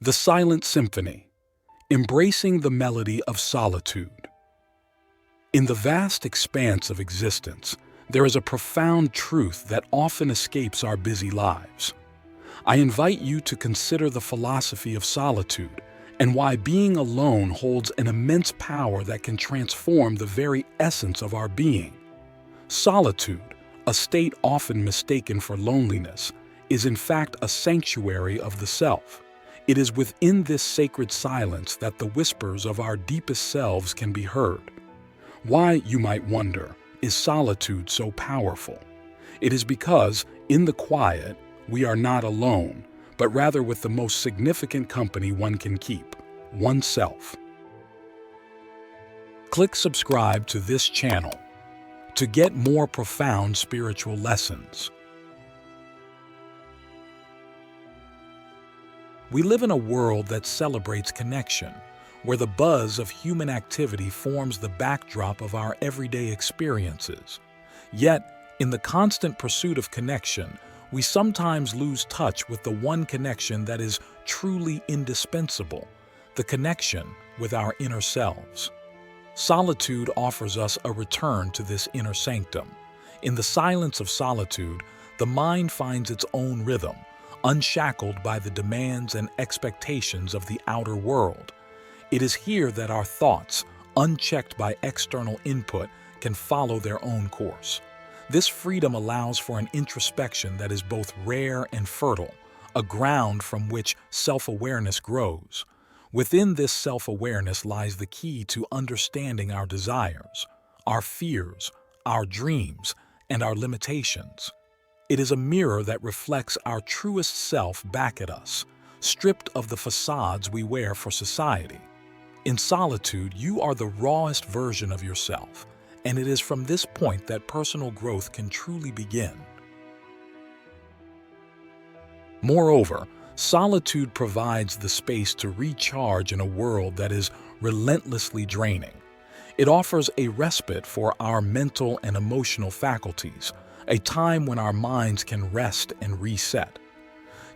The Silent Symphony, embracing the melody of solitude. In the vast expanse of existence, there is a profound truth that often escapes our busy lives. I invite you to consider the philosophy of solitude and why being alone holds an immense power that can transform the very essence of our being. Solitude, a state often mistaken for loneliness, is in fact a sanctuary of the self. It is within this sacred silence that the whispers of our deepest selves can be heard. Why, you might wonder, is solitude so powerful? It is because, in the quiet, we are not alone, but rather with the most significant company one can keep, oneself. Click subscribe to this channel to get more profound spiritual lessons. We live in a world that celebrates connection, where the buzz of human activity forms the backdrop of our everyday experiences. Yet, in the constant pursuit of connection, we sometimes lose touch with the one connection that is truly indispensable, the connection with our inner selves. Solitude offers us a return to this inner sanctum. In the silence of solitude, the mind finds its own rhythm, unshackled by the demands and expectations of the outer world. It is here that our thoughts, unchecked by external input, can follow their own course. This freedom allows for an introspection that is both rare and fertile, a ground from which self-awareness grows. Within this self-awareness lies the key to understanding our desires, our fears, our dreams, and our limitations. It is a mirror that reflects our truest self back at us, stripped of the facades we wear for society. In solitude, you are the rawest version of yourself, and it is from this point that personal growth can truly begin. Moreover, solitude provides the space to recharge in a world that is relentlessly draining. It offers a respite for our mental and emotional faculties, a time when our minds can rest and reset.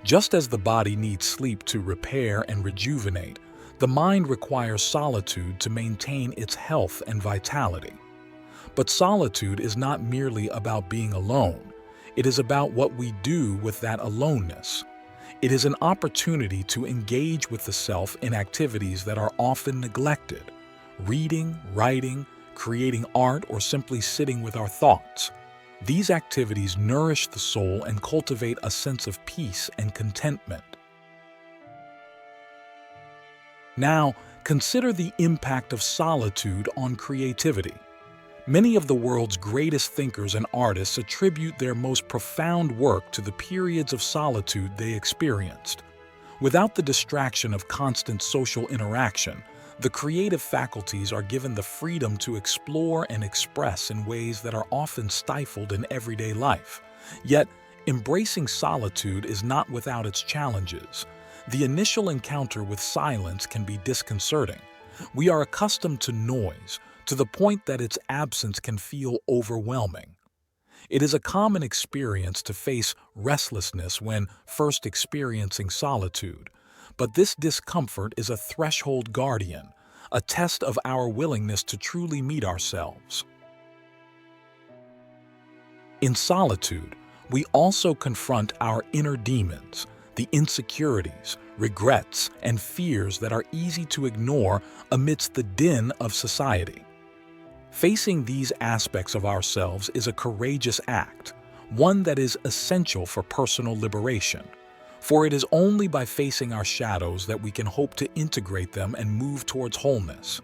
Just as the body needs sleep to repair and rejuvenate, the mind requires solitude to maintain its health and vitality. But solitude is not merely about being alone. It is about what we do with that aloneness. It is an opportunity to engage with the self in activities that are often neglected: reading, writing, creating art, or simply sitting with our thoughts. These activities nourish the soul and cultivate a sense of peace and contentment. Now, consider the impact of solitude on creativity. Many of the world's greatest thinkers and artists attribute their most profound work to the periods of solitude they experienced. Without the distraction of constant social interaction, the creative faculties are given the freedom to explore and express in ways that are often stifled in everyday life. Yet, embracing solitude is not without its challenges. The initial encounter with silence can be disconcerting. We are accustomed to noise, to the point that its absence can feel overwhelming. It is a common experience to face restlessness when first experiencing solitude. But this discomfort is a threshold guardian, a test of our willingness to truly meet ourselves. In solitude, we also confront our inner demons, the insecurities, regrets, and fears that are easy to ignore amidst the din of society. Facing these aspects of ourselves is a courageous act, one that is essential for personal liberation. For it is only by facing our shadows that we can hope to integrate them and move towards wholeness.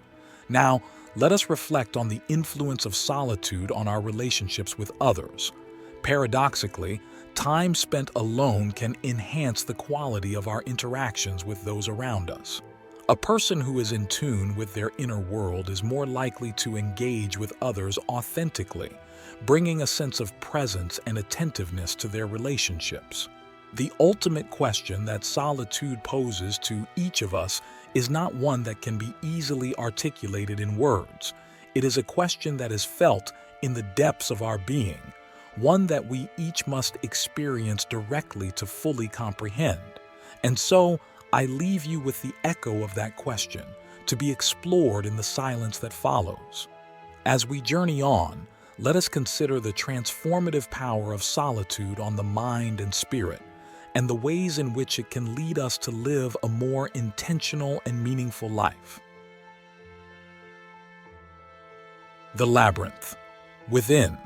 Now, let us reflect on the influence of solitude on our relationships with others. Paradoxically, time spent alone can enhance the quality of our interactions with those around us. A person who is in tune with their inner world is more likely to engage with others authentically, bringing a sense of presence and attentiveness to their relationships. The ultimate question that solitude poses to each of us is not one that can be easily articulated in words. It is a question that is felt in the depths of our being, one that we each must experience directly to fully comprehend. And so, I leave you with the echo of that question, to be explored in the silence that follows. As we journey on, let us consider the transformative power of solitude on the mind and spirit, and the ways in which it can lead us to live a more intentional and meaningful life. The Labyrinth. Within,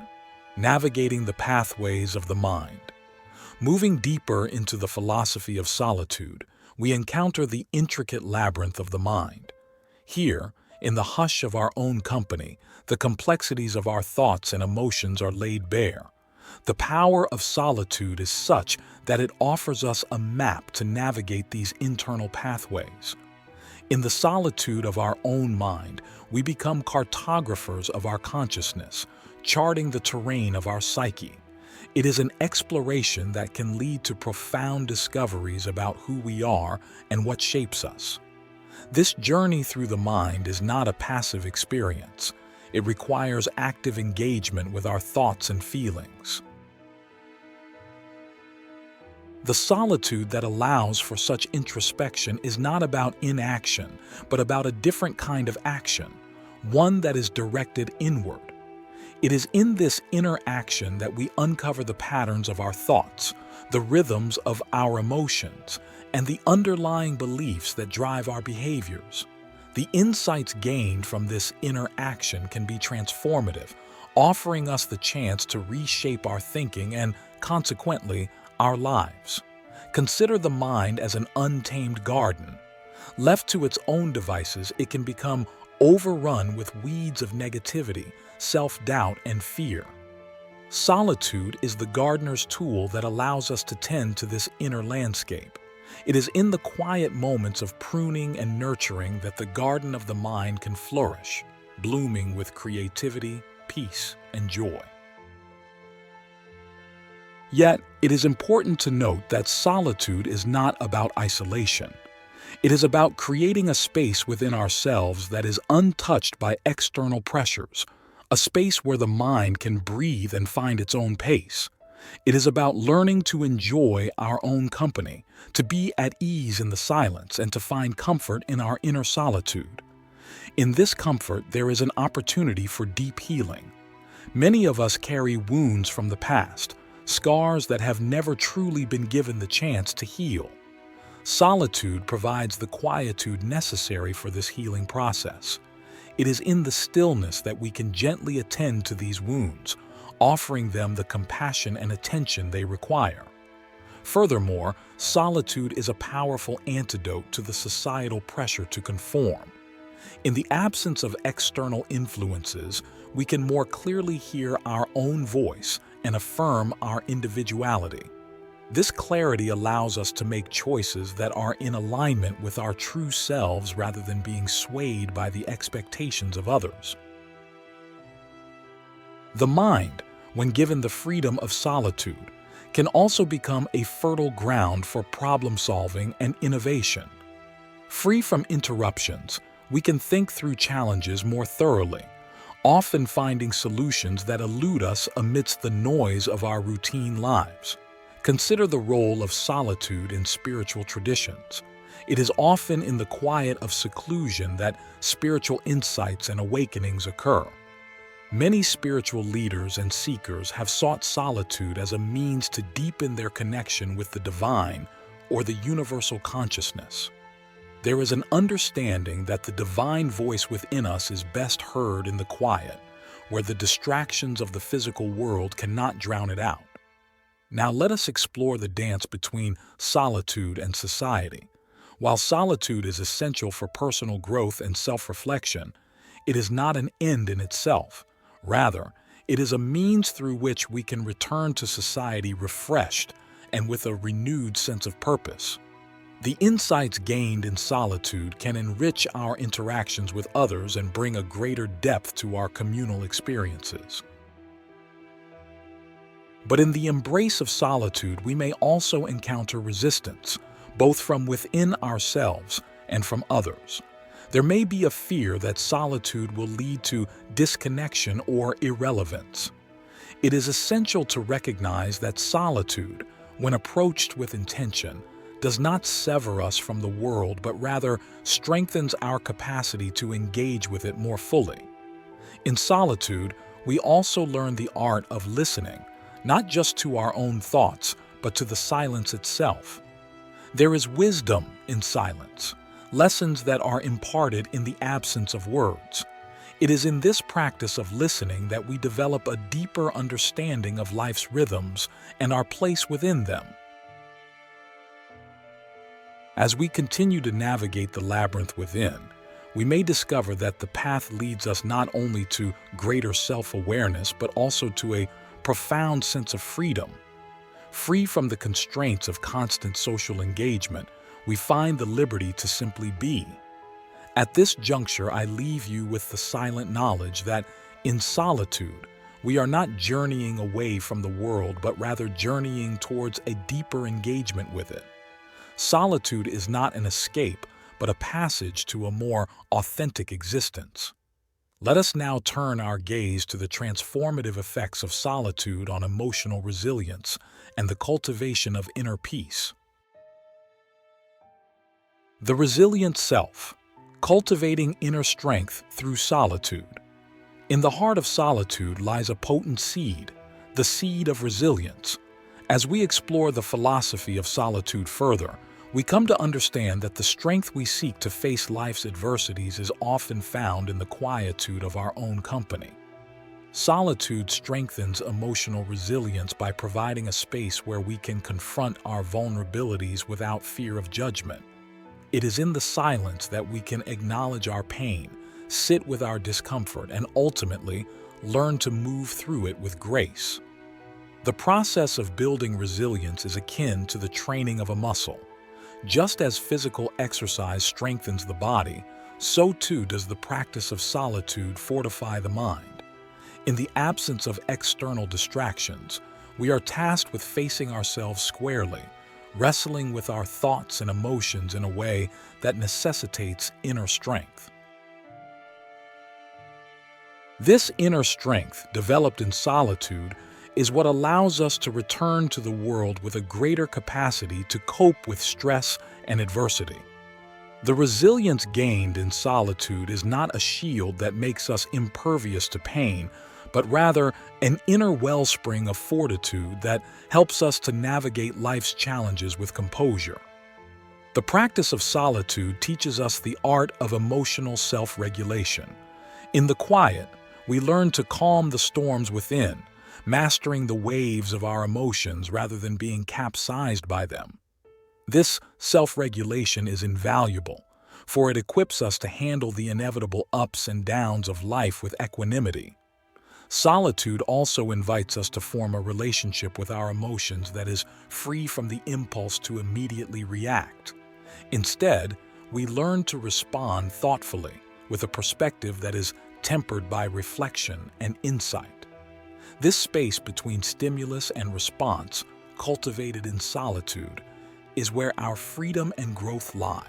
navigating the pathways of the mind. Moving deeper into the philosophy of solitude, we encounter the intricate labyrinth of the mind. Here, in the hush of our own company, the complexities of our thoughts and emotions are laid bare. The power of solitude is such that it offers us a map to navigate these internal pathways. In the solitude of our own mind, we become cartographers of our consciousness, charting the terrain of our psyche. It is an exploration that can lead to profound discoveries about who we are and what shapes us. This journey through the mind is not a passive experience. It requires active engagement with our thoughts and feelings. The solitude that allows for such introspection is not about inaction, but about a different kind of action, one that is directed inward. It is in this inner action that we uncover the patterns of our thoughts, the rhythms of our emotions, and the underlying beliefs that drive our behaviors. The insights gained from this inner action can be transformative, offering us the chance to reshape our thinking and, consequently, our lives. Consider the mind as an untamed garden. Left to its own devices, it can become overrun with weeds of negativity, self-doubt, and fear. Solitude is the gardener's tool that allows us to tend to this inner landscape. It is in the quiet moments of pruning and nurturing that the garden of the mind can flourish, blooming with creativity, peace, and joy. Yet, it is important to note that solitude is not about isolation. It is about creating a space within ourselves that is untouched by external pressures, a space where the mind can breathe and find its own pace. It is about learning to enjoy our own company, to be at ease in the silence, and to find comfort in our inner solitude. In this comfort, there is an opportunity for deep healing. Many of us carry wounds from the past, scars that have never truly been given the chance to heal. Solitude provides the quietude necessary for this healing process. It is in the stillness that we can gently attend to these wounds, offering them the compassion and attention they require. Furthermore, solitude is a powerful antidote to the societal pressure to conform. In the absence of external influences, we can more clearly hear our own voice and affirm our individuality. This clarity allows us to make choices that are in alignment with our true selves rather than being swayed by the expectations of others. The mind, when given the freedom of solitude, can also become a fertile ground for problem-solving and innovation. Free from interruptions, we can think through challenges more thoroughly, often finding solutions that elude us amidst the noise of our routine lives. Consider the role of solitude in spiritual traditions. It is often in the quiet of seclusion that spiritual insights and awakenings occur. Many spiritual leaders and seekers have sought solitude as a means to deepen their connection with the divine or the universal consciousness. There is an understanding that the divine voice within us is best heard in the quiet, where the distractions of the physical world cannot drown it out. Now let us explore the dance between solitude and society. While solitude is essential for personal growth and self-reflection, it is not an end in itself. Rather, it is a means through which we can return to society refreshed and with a renewed sense of purpose. The insights gained in solitude can enrich our interactions with others and bring a greater depth to our communal experiences. But in the embrace of solitude, we may also encounter resistance, both from within ourselves and from others. There may be a fear that solitude will lead to disconnection or irrelevance. It is essential to recognize that solitude, when approached with intention, does not sever us from the world, but rather strengthens our capacity to engage with it more fully. In solitude, we also learn the art of listening, not just to our own thoughts, but to the silence itself. There is wisdom in silence, lessons that are imparted in the absence of words. It is in this practice of listening that we develop a deeper understanding of life's rhythms and our place within them. As we continue to navigate the labyrinth within, we may discover that the path leads us not only to greater self-awareness, but also to a profound sense of freedom. Free from the constraints of constant social engagement, we find the liberty to simply be. At this juncture, I leave you with the silent knowledge that, in solitude, we are not journeying away from the world, but rather journeying towards a deeper engagement with it. Solitude is not an escape, but a passage to a more authentic existence. Let us now turn our gaze to the transformative effects of solitude on emotional resilience and the cultivation of inner peace. The resilient self, cultivating inner strength through solitude. In the heart of solitude lies a potent seed, the seed of resilience. As we explore the philosophy of solitude further, we come to understand that the strength we seek to face life's adversities is often found in the quietude of our own company. Solitude strengthens emotional resilience by providing a space where we can confront our vulnerabilities without fear of judgment. It is in the silence that we can acknowledge our pain, sit with our discomfort, and ultimately learn to move through it with grace. The process of building resilience is akin to the training of a muscle. Just as physical exercise strengthens the body, so too does the practice of solitude fortify the mind. In the absence of external distractions, we are tasked with facing ourselves squarely, wrestling with our thoughts and emotions in a way that necessitates inner strength. This inner strength, developed in solitude, is what allows us to return to the world with a greater capacity to cope with stress and adversity. The resilience gained in solitude is not a shield that makes us impervious to pain, but rather an inner wellspring of fortitude that helps us to navigate life's challenges with composure. The practice of solitude teaches us the art of emotional self-regulation. In the quiet, we learn to calm the storms within, mastering the waves of our emotions rather than being capsized by them. This self-regulation is invaluable, for it equips us to handle the inevitable ups and downs of life with equanimity. Solitude also invites us to form a relationship with our emotions that is free from the impulse to immediately react. Instead, we learn to respond thoughtfully, with a perspective that is tempered by reflection and insight. This space between stimulus and response, cultivated in solitude, is where our freedom and growth lie.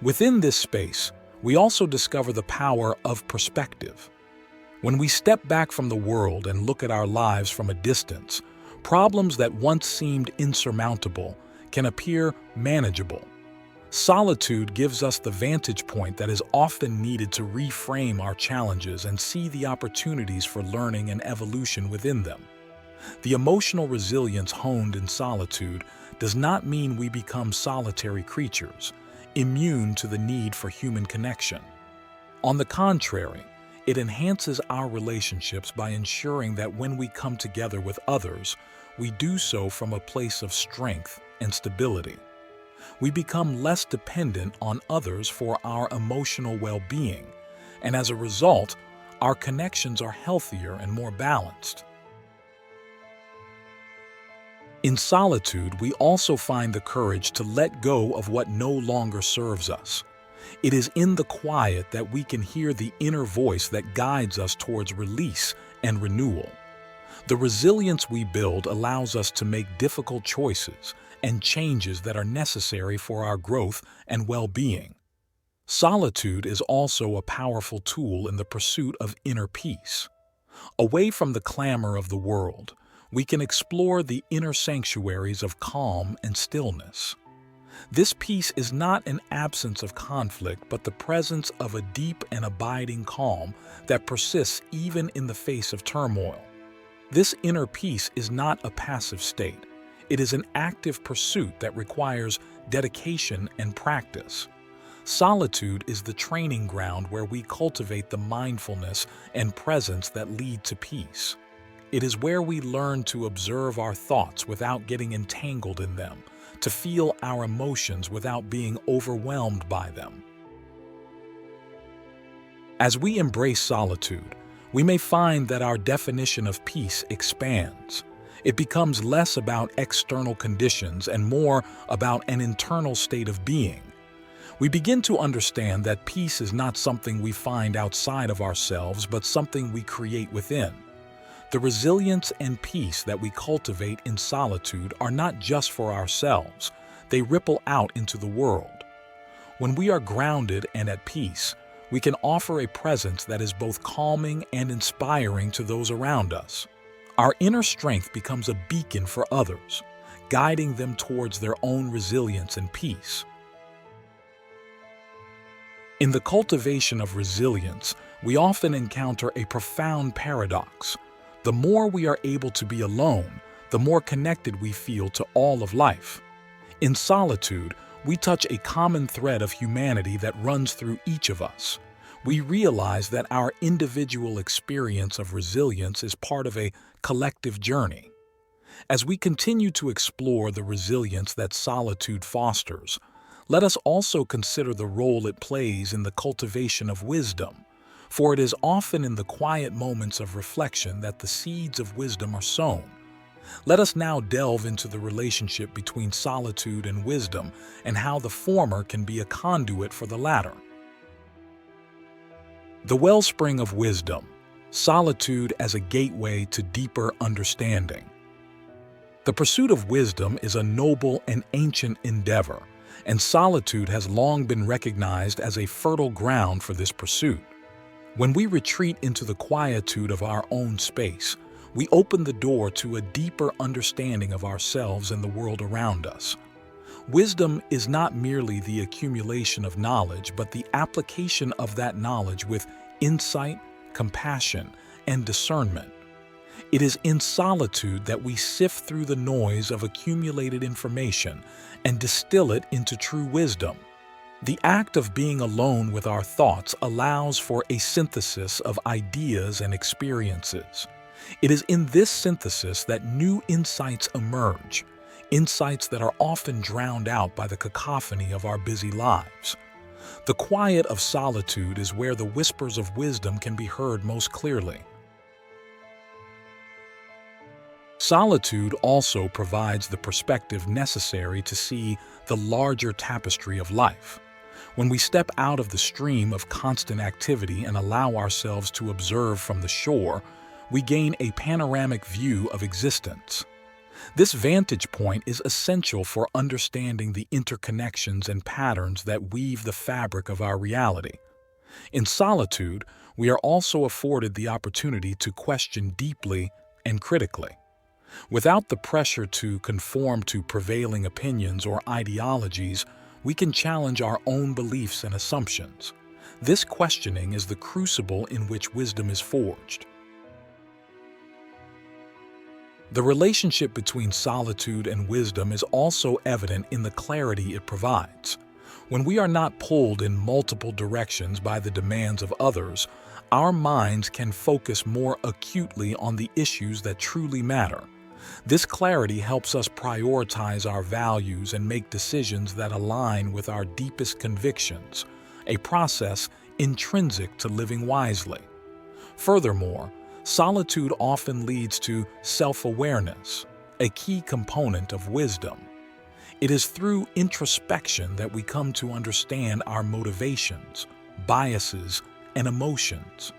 Within this space, we also discover the power of perspective. When we step back from the world and look at our lives from a distance, problems that once seemed insurmountable can appear manageable. Solitude gives us the vantage point that is often needed to reframe our challenges and see the opportunities for learning and evolution within them. The emotional resilience honed in solitude does not mean we become solitary creatures, immune to the need for human connection. On the contrary, it enhances our relationships by ensuring that when we come together with others, we do so from a place of strength and stability. We become less dependent on others for our emotional well-being, and as a result, our connections are healthier and more balanced. In solitude, we also find the courage to let go of what no longer serves us. It is in the quiet that we can hear the inner voice that guides us towards release and renewal. The resilience we build allows us to make difficult choices and changes that are necessary for our growth and well-being. Solitude is also a powerful tool in the pursuit of inner peace. Away from the clamor of the world, we can explore the inner sanctuaries of calm and stillness. This peace is not an absence of conflict, but the presence of a deep and abiding calm that persists even in the face of turmoil. This inner peace is not a passive state. It is an active pursuit that requires dedication and practice. Solitude is the training ground where we cultivate the mindfulness and presence that lead to peace. It is where we learn to observe our thoughts without getting entangled in them, to feel our emotions without being overwhelmed by them. As we embrace solitude, we may find that our definition of peace expands. It becomes less about external conditions and more about an internal state of being. We begin to understand that peace is not something we find outside of ourselves, but something we create within. The resilience and peace that we cultivate in solitude are not just for ourselves, they ripple out into the world. When we are grounded and at peace, we can offer a presence that is both calming and inspiring to those around us. Our inner strength becomes a beacon for others, guiding them towards their own resilience and peace. In the cultivation of resilience, we often encounter a profound paradox. The more we are able to be alone, the more connected we feel to all of life. In solitude, we touch a common thread of humanity that runs through each of us. We realize that our individual experience of resilience is part of a collective journey. As we continue to explore the resilience that solitude fosters, let us also consider the role it plays in the cultivation of wisdom, for it is often in the quiet moments of reflection that the seeds of wisdom are sown. Let us now delve into the relationship between solitude and wisdom and how the former can be a conduit for the latter. The wellspring of wisdom, solitude as a gateway to deeper understanding. The pursuit of wisdom is a noble and ancient endeavor, and solitude has long been recognized as a fertile ground for this pursuit. When we retreat into the quietude of our own space, we open the door to a deeper understanding of ourselves and the world around us. Wisdom is not merely the accumulation of knowledge, but the application of that knowledge with insight, compassion, and discernment. It is in solitude that we sift through the noise of accumulated information and distill it into true wisdom. The act of being alone with our thoughts allows for a synthesis of ideas and experiences. It is in this synthesis that new insights emerge, insights that are often drowned out by the cacophony of our busy lives. The quiet of solitude is where the whispers of wisdom can be heard most clearly. Solitude also provides the perspective necessary to see the larger tapestry of life. When we step out of the stream of constant activity and allow ourselves to observe from the shore, we gain a panoramic view of existence. This vantage point is essential for understanding the interconnections and patterns that weave the fabric of our reality. In solitude, we are also afforded the opportunity to question deeply and critically. Without the pressure to conform to prevailing opinions or ideologies, we can challenge our own beliefs and assumptions. This questioning is the crucible in which wisdom is forged. The relationship between solitude and wisdom is also evident in the clarity it provides. When we are not pulled in multiple directions by the demands of others, our minds can focus more acutely on the issues that truly matter. This clarity helps us prioritize our values and make decisions that align with our deepest convictions, a process intrinsic to living wisely. Furthermore, solitude often leads to self-awareness, a key component of wisdom. It is through introspection that we come to understand our motivations, biases, and emotions.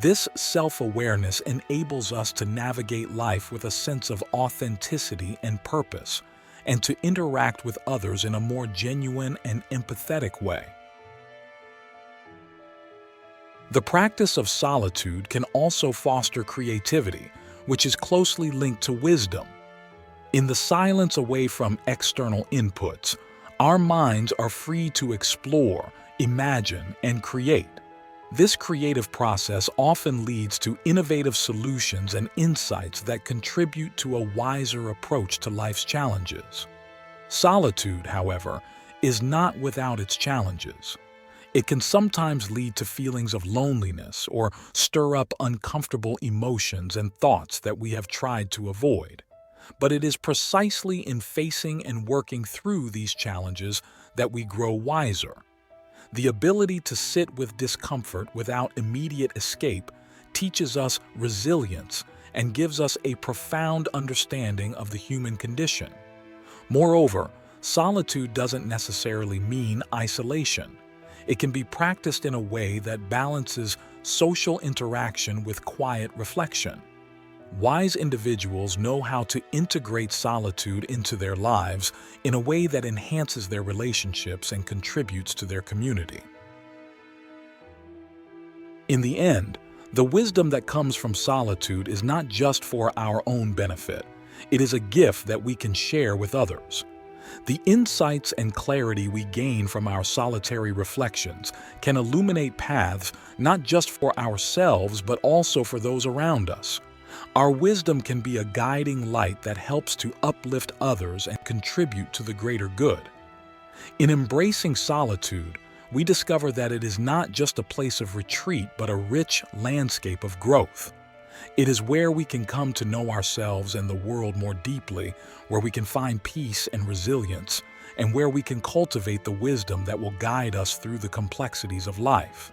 This self-awareness enables us to navigate life with a sense of authenticity and purpose, and to interact with others in a more genuine and empathetic way. The practice of solitude can also foster creativity, which is closely linked to wisdom. In the silence away from external inputs, our minds are free to explore, imagine, and create. This creative process often leads to innovative solutions and insights that contribute to a wiser approach to life's challenges. Solitude, however, is not without its challenges. It can sometimes lead to feelings of loneliness or stir up uncomfortable emotions and thoughts that we have tried to avoid. But it is precisely in facing and working through these challenges that we grow wiser. The ability to sit with discomfort without immediate escape teaches us resilience and gives us a profound understanding of the human condition. Moreover, solitude doesn't necessarily mean isolation. It can be practiced in a way that balances social interaction with quiet reflection. Wise individuals know how to integrate solitude into their lives in a way that enhances their relationships and contributes to their community. In the end, the wisdom that comes from solitude is not just for our own benefit. It is a gift that we can share with others. The insights and clarity we gain from our solitary reflections can illuminate paths not just for ourselves but also for those around us. Our wisdom can be a guiding light that helps to uplift others and contribute to the greater good. In embracing solitude, we discover that it is not just a place of retreat but a rich landscape of growth. It is where we can come to know ourselves and the world more deeply, where we can find peace and resilience, and where we can cultivate the wisdom that will guide us through the complexities of life.